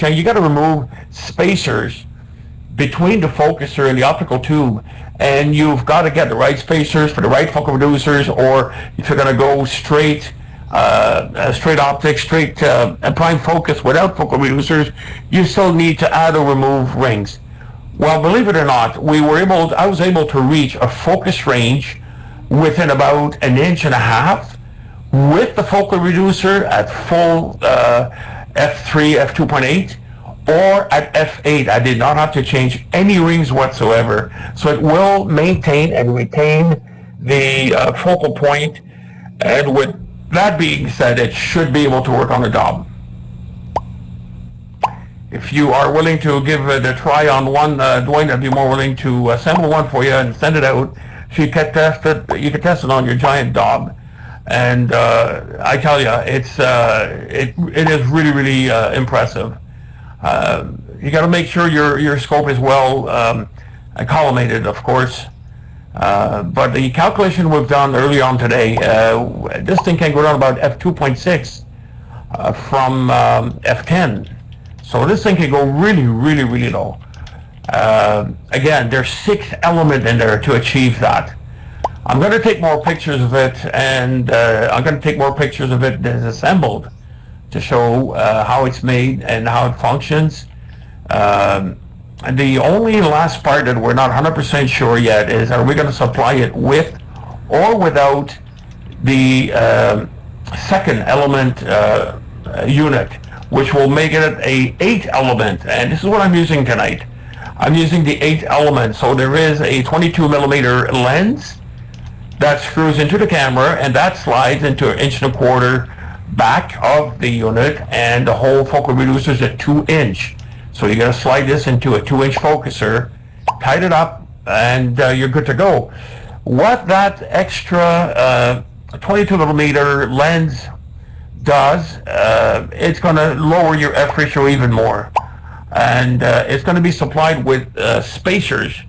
Okay, you got to remove spacers between the focuser and the optical tube, and you've got to get the right spacers for the right focal reducers, or if you're going to go straight straight optics, straight prime focus without focal reducers, you still need to add or remove rings. Well, believe it or not, I was able to reach a focus range within about an inch and a half with the focal reducer at full f3, f2.8, or at f8. I did not have to change any rings whatsoever. So it will maintain and retain the focal point, and with that being said, it should be able to work on the job. If you are willing to give it a try on one, Dwayne, I'd be more willing to assemble one for you and send it out so you can test it. You can test it on your giant Dob, and I tell you, it is really, really impressive. You got to make sure your scope is well collimated, of course. But the calculation we've done early on today, this thing can go down about f2.6 from f10. So this thing can go really, really, really low. Again, there's 6 elements in there to achieve that. I'm going to take more pictures of it, and I'm going to take more pictures of it disassembled to show how it's made and how it functions. The only last part that we're not 100% sure yet is, are we going to supply it with or without the second element unit, which will make it a 8 element, and this is what I'm using tonight. I'm using the 8 element. So there is a 22 millimeter lens that screws into the camera, and that slides into an 1.25 inch back of the unit, and the whole focal reducer is a 2 inch. So you got to slide this into a 2 inch focuser, tight it up, and you're good to go. What that extra 22 millimeter lens does, it's going to lower your F ratio even more, and it's going to be supplied with spacers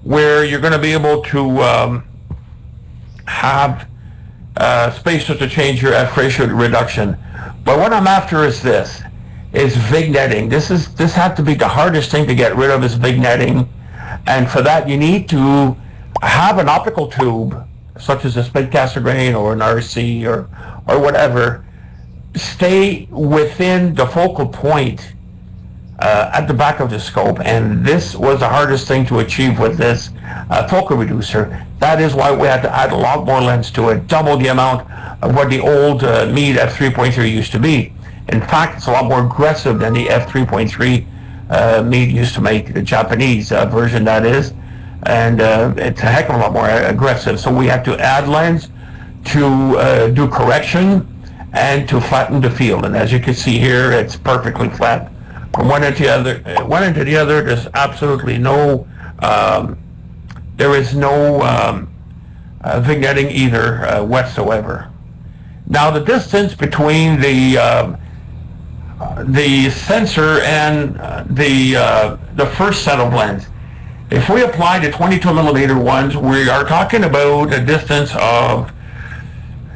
where you're going to be able to have spacers to change your F ratio reduction. But what I'm after is this, is vignetting. This had to be the hardest thing to get rid of, is vignetting, and for that you need to have an optical tube such as a split Cassegrain or an RC or whatever stay within the focal point at the back of the scope, and this was the hardest thing to achieve with this focal reducer. That is why we had to add a lot more lens to it, double the amount of what the old Meade f3.3 used to be. In fact, it's a lot more aggressive than the f3.3 Meade used to make, the Japanese version that is, and it's a heck of a lot more aggressive. So we had to add lens to do correction and to flatten the field, and as you can see here, it's perfectly flat from one end to the other. There's absolutely no vignetting either whatsoever. Now the distance between the sensor and the first set of lens, if we apply the 22 millimeter ones, we are talking about a distance of,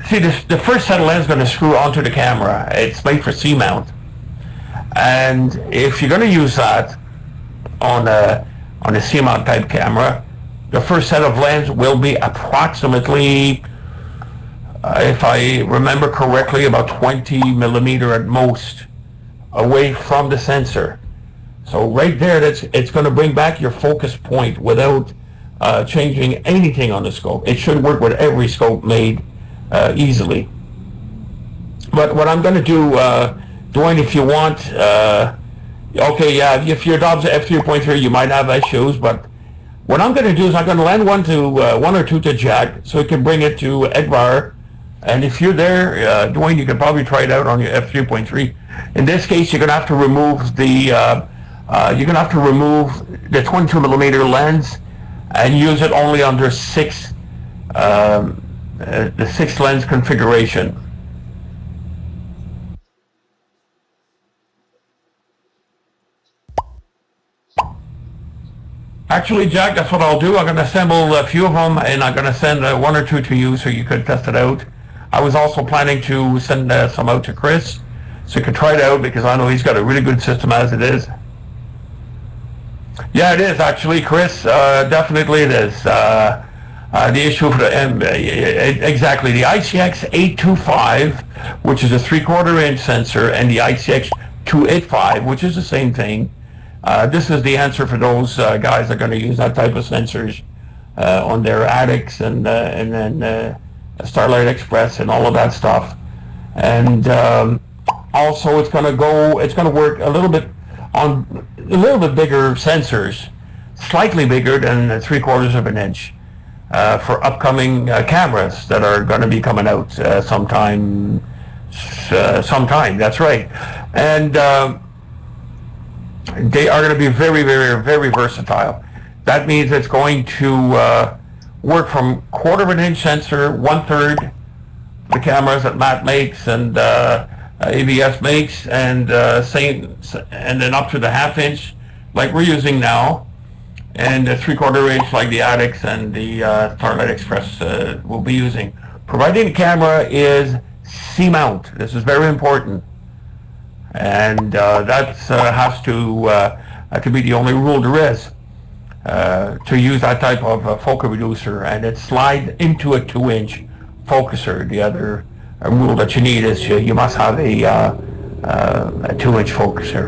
see, the first set of lens is going to screw onto the camera. It's made for C-mount, and if you're going to use that on a C-mount type camera, the first set of lens will be approximately, if I remember correctly, about 20 millimeter at most away from the sensor. So right there, it's going to bring back your focus point without changing anything on the scope. It should work with every scope made easily. But what I'm going to do, Dwayne, if you want, okay, yeah, if your Dobbs f3.3, you might have issues, but what I'm going to do is I'm going to lend one or two to Jack, so he can bring it to Edvar. And if you're there, Dwayne, you can probably try it out on your f3.3. In this case, you're going to have to remove the 22 millimeter lens and use it only under the 6 lens configuration. Actually, Jack, that's what I'll do. I'm going to assemble a few of them, and I'm going to send one or two to you so you could test it out. I was also planning to send some out to Chris so you can try it out, because I know he's got a really good system as it is. Yeah, it is actually, Chris. Definitely it is. The issue for the exactly, the ICX 825, which is a 3/4 inch sensor, and the ICX 285, which is the same thing. This is the answer for those guys that are going to use that type of sensors on their attics, and then Starlight Express and all of that stuff. And also it's going to work a little bit on a little bit bigger sensors, slightly bigger than 3/4 inch, for upcoming cameras that are going to be coming out sometime. That's right. And they are going to be very, very, very versatile. That means it's going to work from 1/4 inch sensor, 1/3 the cameras that Matt makes and ABS makes, and then up to the 1/2 inch like we're using now, and 3/4 inch like the Addicts and the Starlight Express will be using. Providing the camera is C-mount. This is very important, and that has to be the only rule there is to use that type of focal reducer, and it slides into a 2-inch focuser. The other rule that you need is you must have a 2-inch focuser.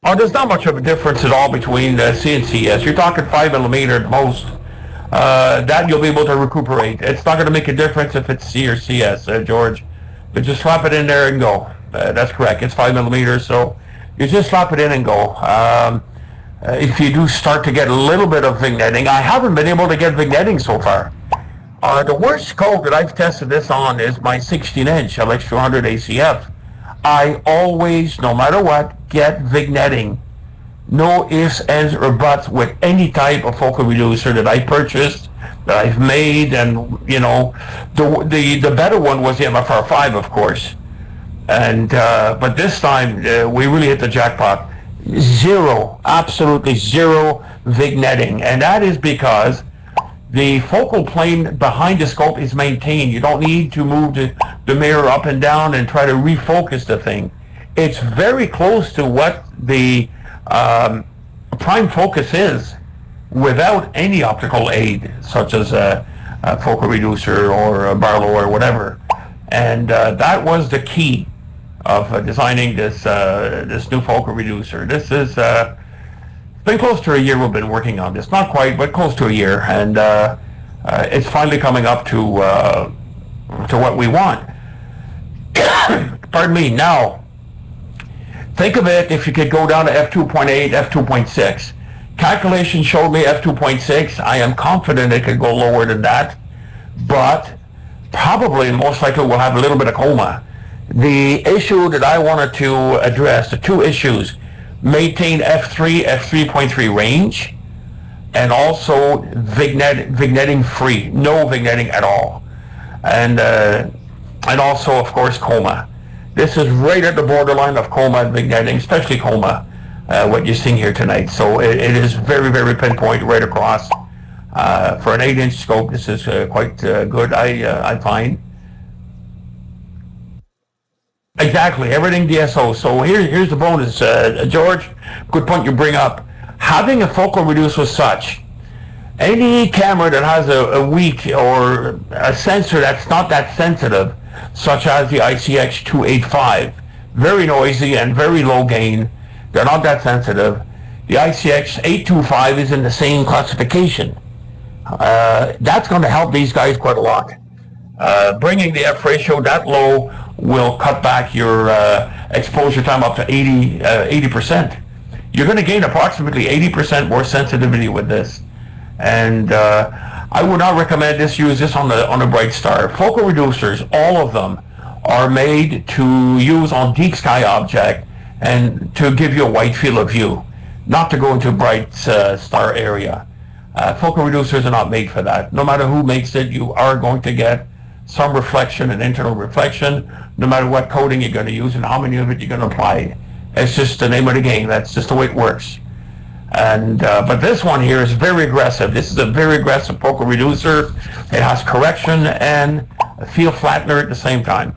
Oh, there's not much of a difference at all between C and CS. You're talking 5mm at most. That you'll be able to recuperate. It's not going to make a difference if it's C or CS, George. But just slap it in there and go. That's correct. It's 5mm, so you just slap it in and go. If you do start to get a little bit of vignetting, I haven't been able to get vignetting so far. The worst scope that I've tested this on is my 16-inch LX200 ACF. I always, no matter what, get vignetting. No ifs, ands, or buts with any type of focal reducer that I purchased, that I've made, and you know, the better one was the MFR5, of course. And but this time we really hit the jackpot. Zero, absolutely zero vignetting, and that is because the focal plane behind the scope is maintained. You don't need to move the mirror up and down and try to refocus the thing. It's very close to what the prime focus is without any optical aid, such as a focal reducer or a Barlow or whatever. And that was the key of designing this this new focal reducer. This is been close to a year we've been working on this. Not quite, but close to a year, and it's finally coming up to what we want. Pardon me. Now, think of it if you could go down to f2.8, f2.6. Calculation showed me f2.6. I am confident it could go lower than that, but probably most likely we'll have a little bit of coma. The issue that I wanted to address, the two issues: maintain f3, f3.3 range, and also vignetting free, no vignetting at all, and also of course coma. This is right at the borderline of coma and vignetting, especially coma, what you're seeing here tonight. So it is very, very pinpoint right across. For an 8-inch scope, this is quite good, I find. Exactly, everything DSO. So here's the bonus, George. Good point you bring up. Having a focal reducer such, any camera that has a weak or a sensor that's not that sensitive, such as the ICX 285, very noisy and very low gain, they're not that sensitive. The ICX 825 is in the same classification. That's going to help these guys quite a lot. Bringing the F ratio that low will cut back your exposure time up to 80%. You're going to gain approximately 80% more sensitivity with this, and I would not recommend use this on the Bright Star. Focal reducers, all of them, are made to use on deep sky object and to give you a wide field of view, not to go into Bright Star area. Focal reducers are not made for that. No matter who makes it, you are going to get some reflection and internal reflection, no matter what coating you're going to use and how many of it you're going to apply. It's just the name of the game. That's just the way it works. And but this one here is very aggressive. This is a very aggressive focal reducer. It has correction and a field flattener at the same time.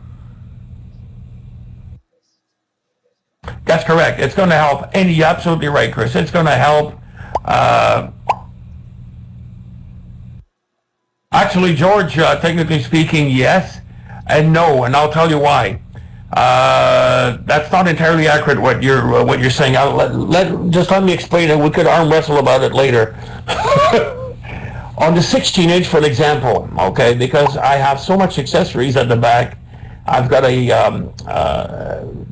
That's correct. It's going to help. And you're absolutely right, Chris. It's going to help. Actually, George, technically speaking, yes and no, and I'll tell you why. That's not entirely accurate what you're saying. Just let me explain it. We could arm wrestle about it later. On the 16-inch, for example, okay, because I have so much accessories at the back. I've got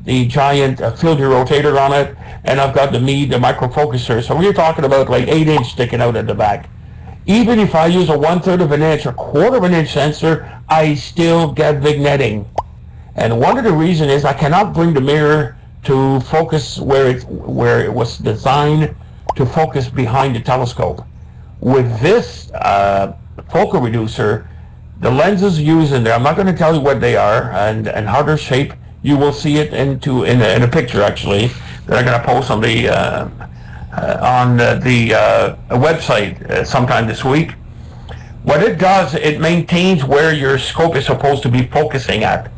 the giant field rotator on it, and I've got the micro focuser. So we're talking about like 8-inch sticking out at the back. Even if I use a 1/3 of an inch or 1/4 of an inch sensor, I still get vignetting. And one of the reasons is I cannot bring the mirror to focus where it was designed to focus behind the telescope. With this focal reducer, the lenses used in there, I'm not going to tell you what they are and how they're shaped. You will see it in a picture actually that I'm going to post on the website sometime this week. What it does, it maintains where your scope is supposed to be focusing at.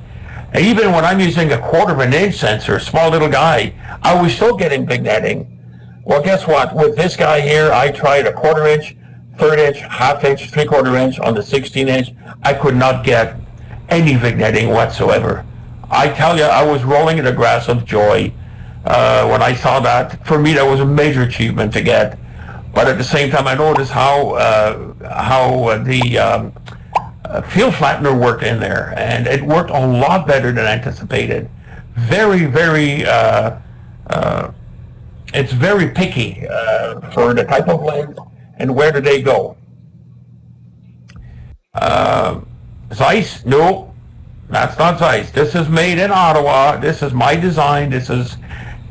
And even when I'm using a 1/4 of an inch sensor, small little guy, I was still getting vignetting. Well, guess what? With this guy here, I tried a 1/4 inch, 1/3 inch, 1/2 inch, 3/4 inch on the 16-inch. I could not get any vignetting whatsoever. I tell you, I was rolling in a grass of joy when I saw that. For me, that was a major achievement to get. But at the same time, I noticed how the field flattener worked in there, and it worked a lot better than anticipated. Very, very, it's very picky for the type of lens and where do they go. Zeiss? No, that's not Zeiss. This is made in Ottawa. This is my design. This is,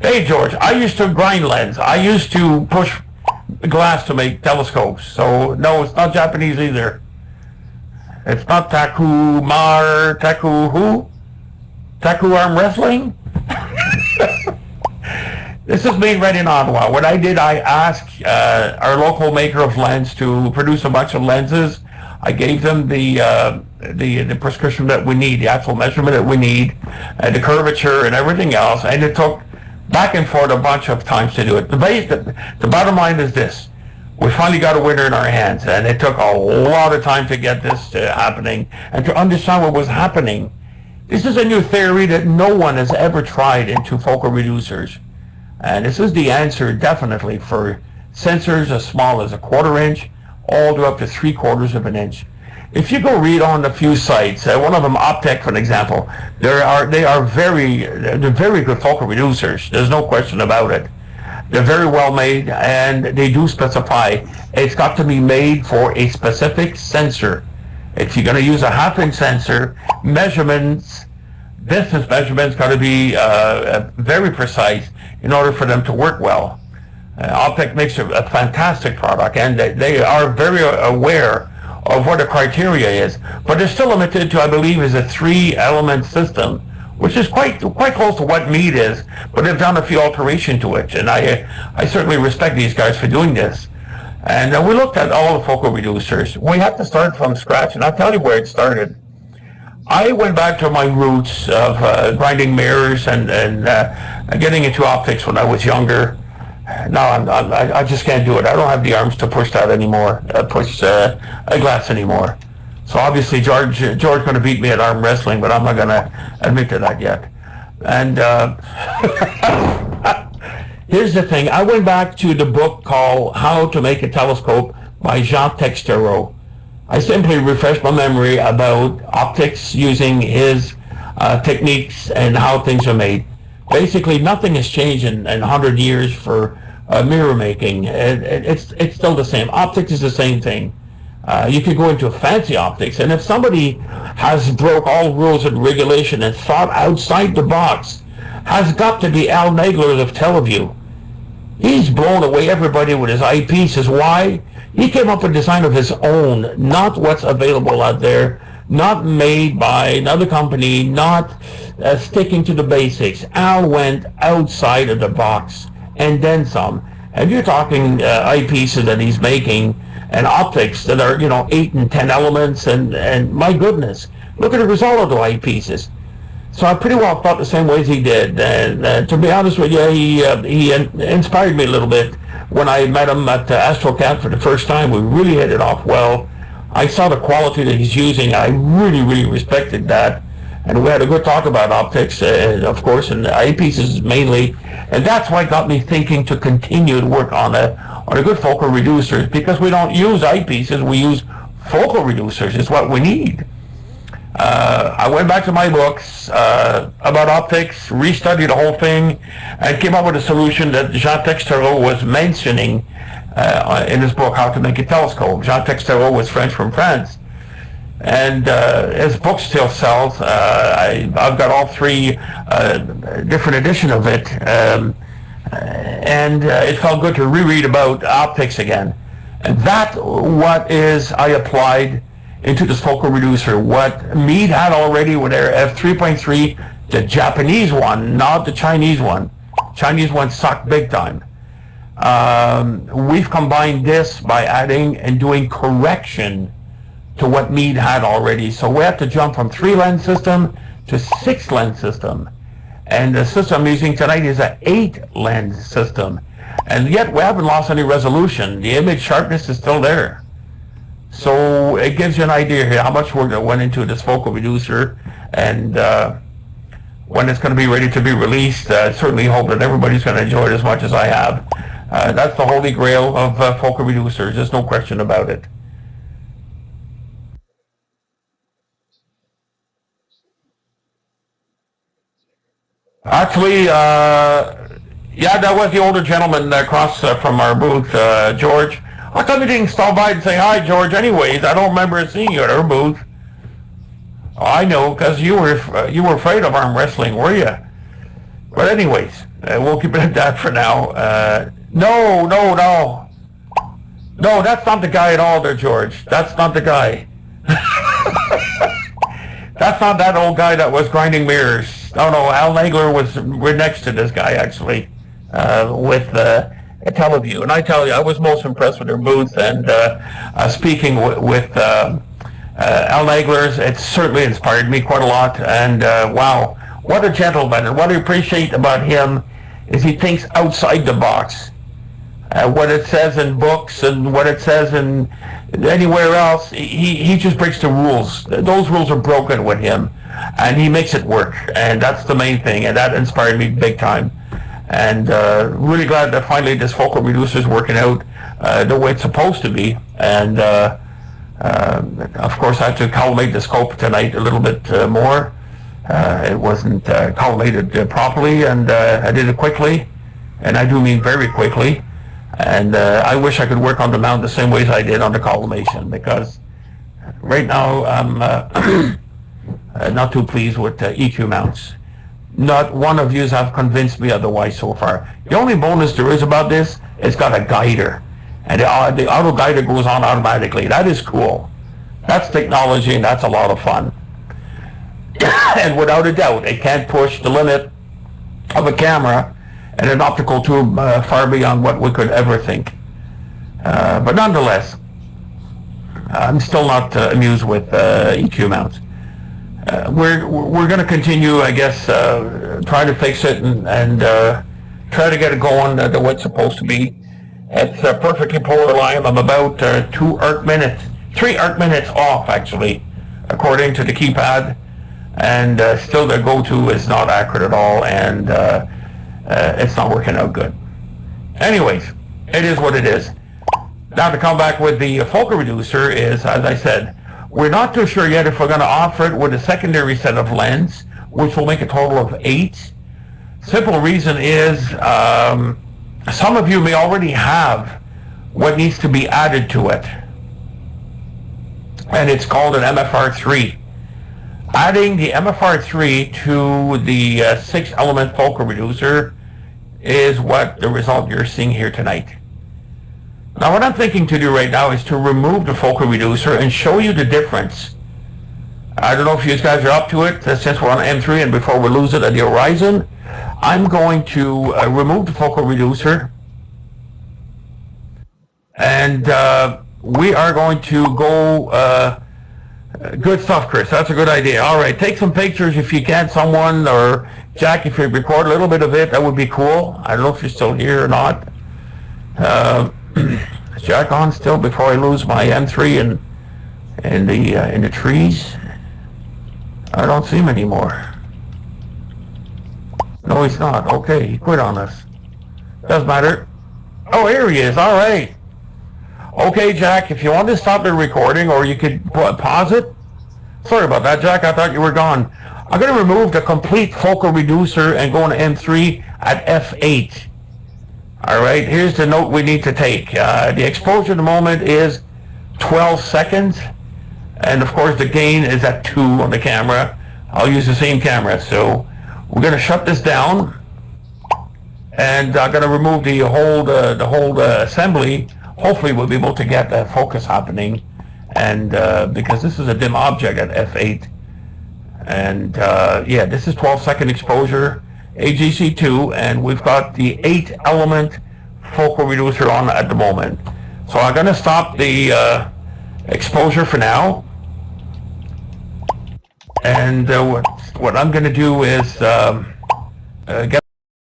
hey George, I used to grind lens. I used to push glass to make telescopes. So no, it's not Japanese either. It's not Taku Arm Wrestling? This is made right in Ottawa. What I did, I asked our local maker of lens to produce a bunch of lenses. I gave them the prescription that we need, the actual measurement that we need, the curvature and everything else, and it took back and forth a bunch of times to do it. The bottom line is this. We finally got a winner in our hands, and it took a lot of time to get this happening and to understand what was happening. This is a new theory that no one has ever tried into focal reducers. And this is the answer definitely for sensors as small as a 1/4 inch all the way up to 3/4 of an inch. If you go read on a few sites, one of them, Optech for an example, they're very good focal reducers. There's no question about it. They're very well made, and they do specify it's got to be made for a specific sensor. If you're going to use a 1/2 inch sensor, measurements, distance measurements, got to be very precise in order for them to work well. Optech makes a fantastic product, and they are very aware of what the criteria is, but they're still limited to, I believe, is a 3-element system, which is quite close to what Meade is, but they've done a few alterations to it, and I certainly respect these guys for doing this. And we looked at all the focal reducers. We had to start from scratch, and I'll tell you where it started. I went back to my roots of grinding mirrors and getting into optics when I was younger. Now I just can't do it. I don't have the arms to push that anymore, push a glass anymore. So obviously George going to beat me at arm wrestling, but I'm not going to admit to that yet. And here's the thing. I went back to the book called How to Make a Telescope by Jean Textereau. I simply refreshed my memory about optics using his techniques and how things are made. Basically, nothing has changed in 100 years for mirror making. It's still the same. Optics is the same thing. You could go into fancy optics, and if somebody has broke all rules and regulation and thought outside the box, has got to be Al Nagler of Teleview. He's blown away everybody with his eyepieces. Why? He came up with a design of his own, not what's available out there not made by another company, not sticking to the basics. Al went outside of the box and then some. And you're talking eyepieces that he's making and optics that are, 8 and 10 elements, and my goodness, look at the result of the eyepieces. So I pretty well felt the same way as he did. And to be honest with you, he inspired me a little bit. When I met him at AstroCamp for the first time, we really hit it off well. I saw the quality that he's using. I really, really respected that. And we had a good talk about optics, of course, and eyepieces mainly. And that's why it got me thinking to continue to work on a good focal reducers, because we don't use eyepieces, we use focal reducers. It's what we need. I went back to my books about optics, restudied the whole thing, and came up with a solution that Jean Textereau was mentioning in his book, How to Make a Telescope. Jean Textereau was French from France, and his book still sells. I've got all 3 different editions of it, and it felt good to reread about optics again. And that's what I applied into this focal reducer. What Meade had already with their f3.3, the Japanese one, not the Chinese one. Chinese one sucked big time. We've combined this by adding and doing correction to what Meade had already. So we have to jump from 3-lens system to 6-lens system. And the system I'm using tonight is an 8-lens system. And yet we haven't lost any resolution. The image sharpness is still there. So it gives you an idea here how much work that went into this focal reducer, and when it's going to be ready to be released, certainly hope that everybody's going to enjoy it as much as I have. That's the holy grail of focal reducers. There's no question about it. Actually, yeah, that was the older gentleman across from our booth, George. How come you didn't stop by and say hi, George? Anyways, I don't remember seeing you at our booth. Oh, I know, because you were afraid of arm wrestling, were you? But anyways, we'll keep it at that for now. No, that's not the guy at all there, George. That's not the guy. That's not that old guy that was grinding mirrors. No, Al Nagler was next to this guy, actually, with Teleview. And I tell you, I was most impressed with their booth, and speaking with Al Nagler's, it certainly inspired me quite a lot. And wow, what a gentleman. And what I appreciate about him is he thinks outside the box. What it says in books and what it says in anywhere else, he just breaks the rules. Those rules are broken with him, and he makes it work. And that's the main thing, and that inspired me big time. And really glad that finally this focal reducer is working out the way it's supposed to be. And of course I had to collimate the scope tonight a little bit more. It wasn't collimated properly, and I did it quickly, and I do mean very quickly. And I wish I could work on the mount the same way as I did on the collimation, because right now I'm not too pleased with EQ mounts. Not one of you have convinced me otherwise so far. The only bonus there is about this, it's got a guider. And the auto guider goes on automatically. That is cool. That's technology, and that's a lot of fun. And without a doubt, it can't push the limit of a camera and an optical tube far beyond what we could ever think. But nonetheless, I'm still not amused with EQ mounts. We're going to continue, I guess, try to fix it and try to get it going the way it's supposed to be. It's perfectly polar line. I'm about 3 arc minutes off, actually, according to the keypad. And still the go-to is not accurate at all, and it's not working out good. Anyways, it is what it is. Now to come back with the focal reducer is, as I said, we're not too sure yet if we're going to offer it with a secondary set of lens, which will make a total of 8. Simple reason is some of you may already have what needs to be added to it, and it's called an MFR3. Adding the MFR3 to the 6-element focal reducer is what the result you're seeing here tonight. Now what I'm thinking to do right now is to remove the focal reducer and show you the difference I don't know if you guys are up to it. Since we're on M3 and before we lose it at the horizon, I'm going to remove the focal reducer, and we are going to go. Good stuff, Chris. That's a good idea. All right, take some pictures if you can. Someone, or Jack, if you record a little bit of it, that would be cool. I don't know if you're still here or not. Is Jack on still before I lose my M3 in the trees? I don't see him anymore. No, he's not. Okay, he quit on us. Doesn't matter. Oh, here he is. All right. Okay, Jack, if you want to stop the recording, or you could pause it. Sorry about that, Jack. I thought you were gone. I'm going to remove the complete focal reducer and go on M3 at F8. All right, here's the note we need to take. The exposure at the moment is 12 seconds. And of course, the gain is at 2 on the camera. I'll use the same camera. So we're going to shut this down. And I'm going to remove the whole assembly. Hopefully we'll be able to get the focus happening, and because this is a dim object at f8, and yeah, this is 12-second exposure, AGC2, and we've got the 8-element focal reducer on at the moment. So I'm going to stop the exposure for now, and what I'm going to do is get